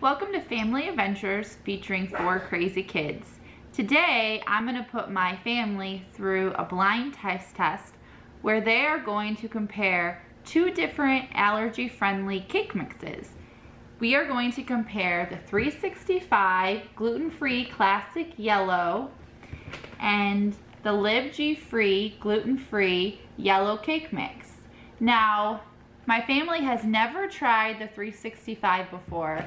Welcome to Family Adventures featuring 4 crazy kids. Today I'm going to put my family through a blind test where they are going to compare 2 different allergy-friendly cake mixes. We are going to compare the 365 gluten-free classic yellow and the allergy-free gluten-free yellow cake mix. Now, my family has never tried the 365 before.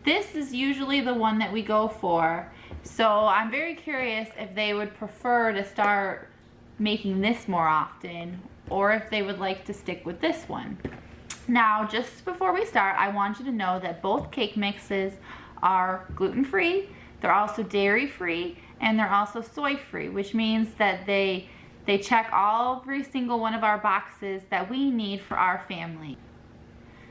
This is usually the one that we go for, so I'm very curious if they would prefer to start making this more often or if they would like to stick with this one. Now, just before we start, I want you to know that both cake mixes are gluten-free, they're also dairy-free, and they're also soy-free, which means that they check every single one of our boxes that we need for our family.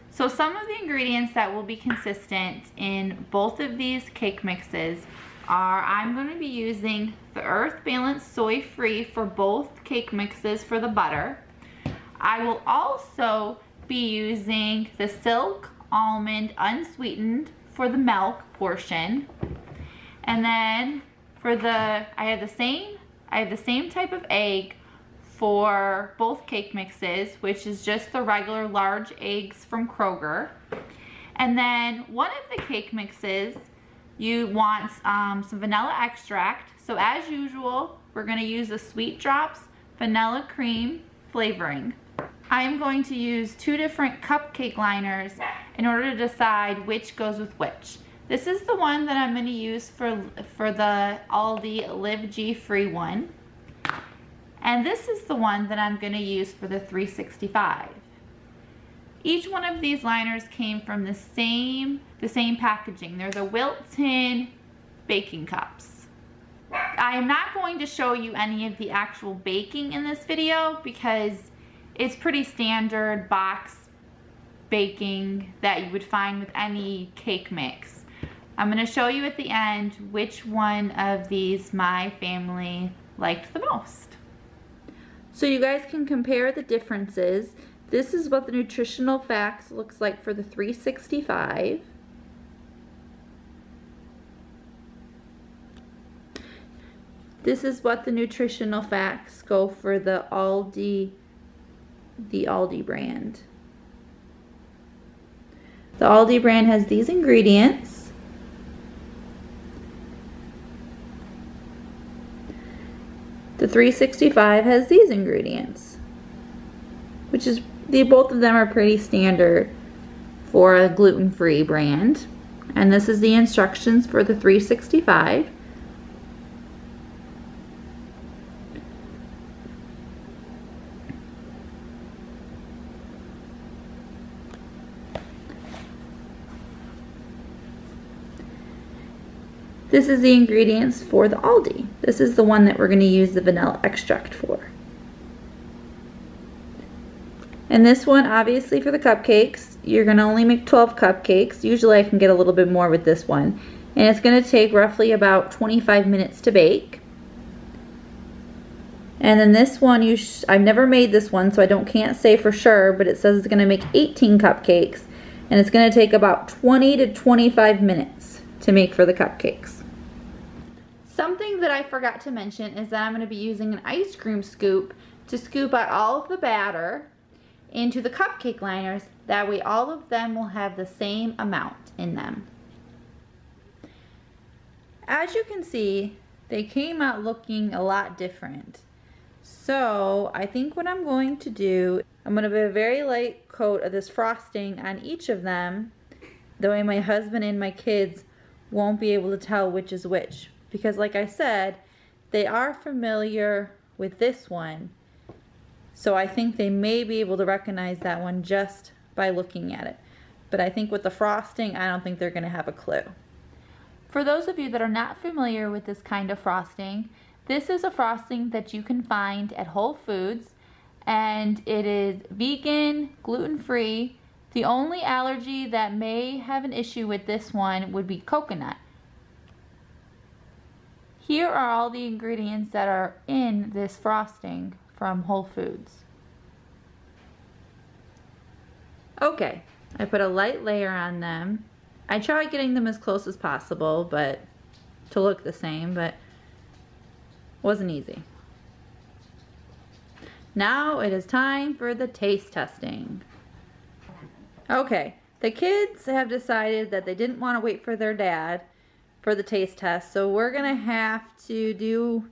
So some of the ingredients that will be consistent in both of these cake mixes are, I'm going to be using the Earth Balance Soy Free for both cake mixes for the butter. I will also be using the Silk Almond Unsweetened for the milk portion. And then for I have the same type of egg for both cake mixes, which is just the regular large eggs from Kroger. And then one of the cake mixes, you want some vanilla extract. So as usual, we're going to use the Sweet Drops vanilla cream flavoring. I am going to use 2 different cupcake liners in order to decide which goes with which. This is the one that I'm going to use for the Aldi allergy-free one. And this is the one that I'm going to use for the 365. Each one of these liners came from the same packaging. They're the Wilton baking cups. I am not going to show you any of the actual baking in this video because it's pretty standard box baking that you would find with any cake mix. I'm going to show you at the end which one of these my family liked the most. So you guys can compare the differences. This is what the nutritional facts looks like for the 365. This is what the nutritional facts go for the Aldi brand. The Aldi brand has these ingredients. The 365 has these ingredients, which is, both of them are pretty standard for a gluten-free brand. And this is the instructions for the 365. This is the ingredients for the Aldi. This is the one that we're going to use the vanilla extract for. And this one, obviously for the cupcakes, you're going to only make 12 cupcakes. Usually I can get a little bit more with this one. And it's going to take roughly about 25 minutes to bake. And then this one, I've never made this one, so can't say for sure, but it says it's going to make 18 cupcakes. And it's going to take about 20 to 25 minutes to make for the cupcakes. Something that I forgot to mention is that I'm going to be using an ice cream scoop to scoop out all of the batter into the cupcake liners. That way all of them will have the same amount in them. As you can see, they came out looking a lot different. So I think what I'm going to do, I'm going to put a very light coat of this frosting on each of them. That way my husband and my kids won't be able to tell which is which. Because like I said, they are familiar with this one. So I think they may be able to recognize that one just by looking at it. But I think with the frosting, I don't think they're going to have a clue. For those of you that are not familiar with this kind of frosting, this is a frosting that you can find at Whole Foods. And it is vegan, gluten-free. The only allergy that may have an issue with this one would be coconut. Here are all the ingredients that are in this frosting from Whole Foods. Okay, I put a light layer on them I tried getting them as close as possible, but to look the same, but wasn't easy. Now it is time for the taste testing. Okay, the kids have decided that they didn't want to wait for their dad for the taste test, so we're gonna have to do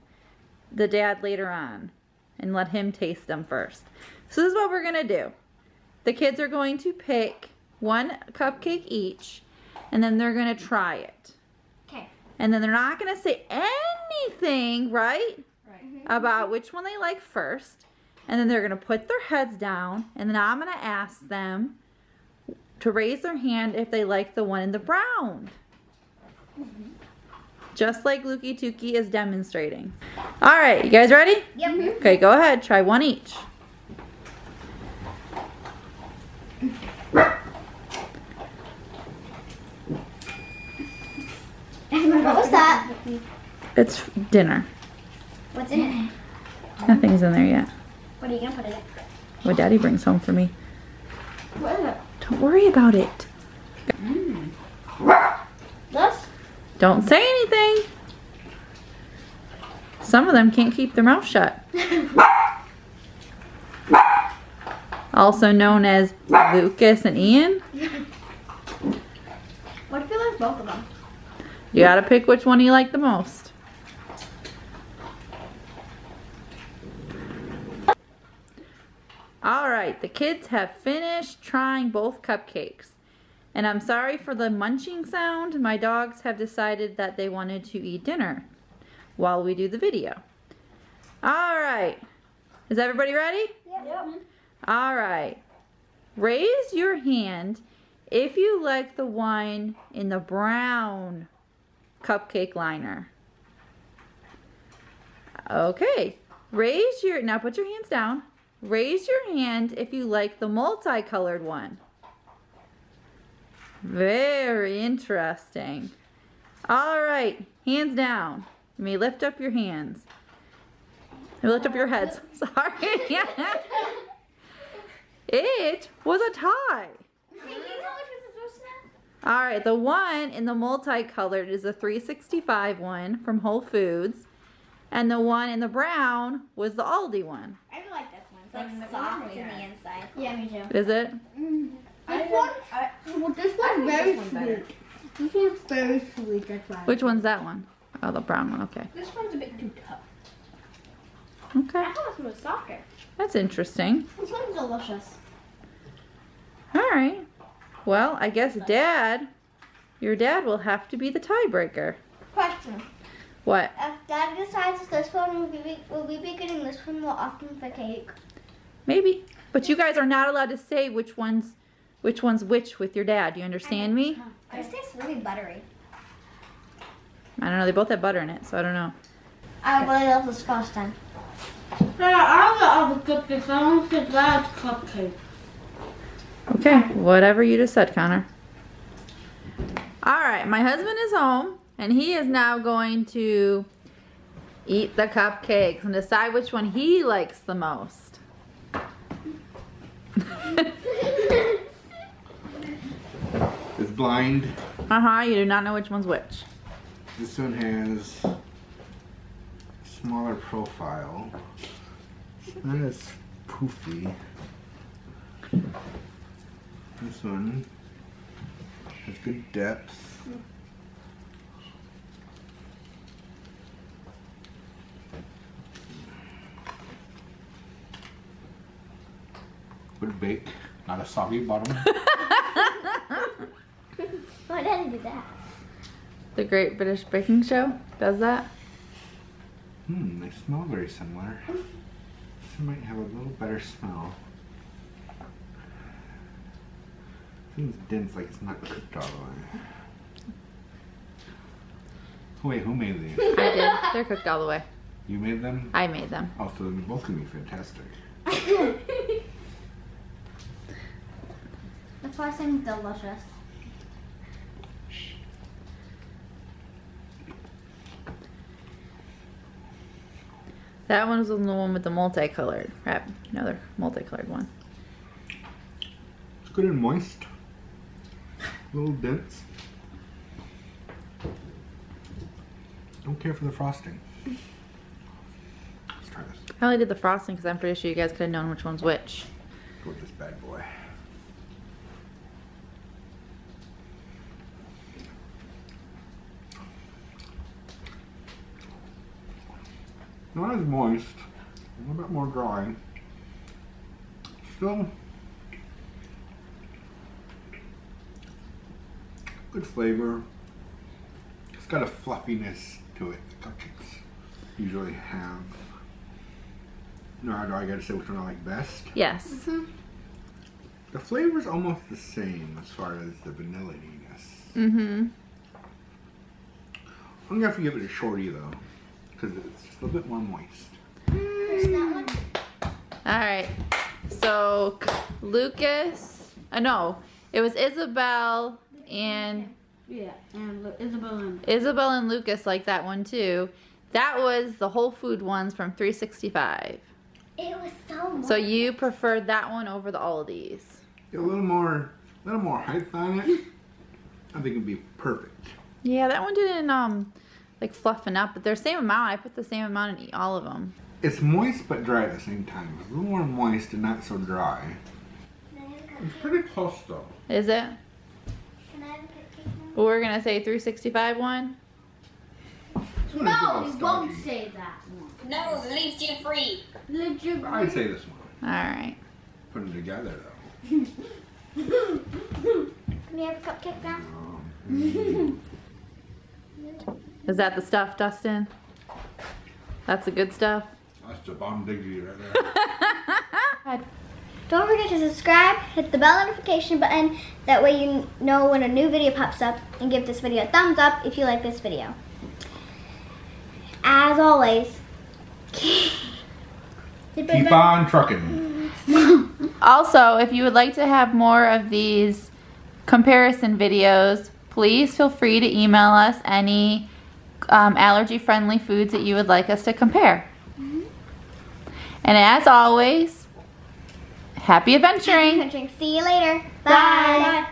the dad later on and let him taste them first. So this is what we're gonna do. The kids are going to pick one cupcake each, and then they're gonna try it. Okay. And then they're not gonna say anything, right? About which one they like first. And then they're gonna put their heads down, and then I'm gonna ask them to raise their hand if they like the one in the brown. Just like Lukey Tukey is demonstrating. All right, you guys ready? Yep. Okay, go ahead, try one each. What was that? It's dinner. What's in it? Nothing's in there yet. What are you gonna put in it? What Daddy brings home for me. What is it? Don't worry about it. This? Don't say anything. Some of them can't keep their mouth shut. Also known as Lucas and Ian. What if you like both of them? You gotta pick which one you like the most. Alright, the kids have finished trying both cupcakes. And I'm sorry for the munching sound. My dogs have decided that they wanted to eat dinner while we do the video. Alright, is everybody ready? Yep. Alright, raise your hand if you like the one in the brown cupcake liner. Okay, now put your hands down. Raise your hand if you like the multicolored one. Very interesting. Alright, hands down. You may lift up your hands. Lift up your heads. Sorry. It was a tie. Alright, the one in the multicolored is the 365 one from Whole Foods. And the one in the brown was the Aldi one. I really like this one. It's like soft in the inside. Yeah, me too. Is it? This one's very sweet. This one's very sweet, that's why. Which one's that one? Oh, the brown one, okay. This one's a bit too tough. Okay, I thought this one was softer. that's interesting. This one's delicious. Alright. Well, I guess your dad will have to be the tiebreaker. Question. What? If Dad decides this one, will we be getting this one more often for cake? Maybe. But you guys are not allowed to say which one's which with your dad. Do you understand me? This tastes really buttery. I don't know. They both have butter in it, so I don't know. I really love this first time. I love the cupcakes. I want to Dad's cupcake. Okay, whatever you just said, Connor. Alright, my husband is home, and he is now going to eat the cupcakes and decide which one he likes the most. It's blind. You do not know which one's which. This one has smaller profile. Not as poofy. This one has good depth. Would bake, not a soggy bottom. Why did I do that? The Great British Baking Show does that. They smell very similar. This one might have a little better smell. Seems dense, like it's not cooked all the way. Oh, wait, who made these? I did. They're cooked all the way. You made them? I made them. Oh, so they're both gonna be fantastic. That's why I think delicious. That one was the one with the multicolored. Right, another multicolored one. It's good and moist. A little dense. Don't care for the frosting. Let's try this. I only did the frosting because I'm pretty sure you guys could have known which one's which. Go with this bad boy. Not as moist, a little bit more dry. Still good flavor. It's got a fluffiness to it. The cupcakes usually have. Now, do I gotta say which one I like best? Yes. The flavor's almost the same as far as the vanilla-iness. Mm-hmm. I'm gonna have to give it a shorty though, because it's just a bit more moist. Alright. So, Lucas, no, it was Isabel and... Yeah, and Isabel and Lucas like that one too. That was the whole food ones from 365. It was so much. So you preferred that one over the Aldi's. A little more height on it. I think it'd be perfect. Yeah, that one didn't like fluffen up, but they're the same amount. I put the same amount in all of them. It's moist but dry at the same time. It's a little more moist and not so dry. It's pretty close though. Is it? Can I have a cupcake now? Well, we're gonna say 365 one. This one is a No, little we stodgy. won't say that one. No, leaves you free. I'd say this one. Alright. Put them together though. Can we have a cupcake now? Is that the stuff, Dustin? That's the good stuff? That's the bomb diggity right there. Don't forget to subscribe, hit the bell notification button. That way you know when a new video pops up, and give this video a thumbs up if you like this video. As always, Keep on trucking. Also, if you would like to have more of these comparison videos, please feel free to email us any allergy-friendly foods that you would like us to compare. And as always, happy adventuring! see you later. Bye. Bye.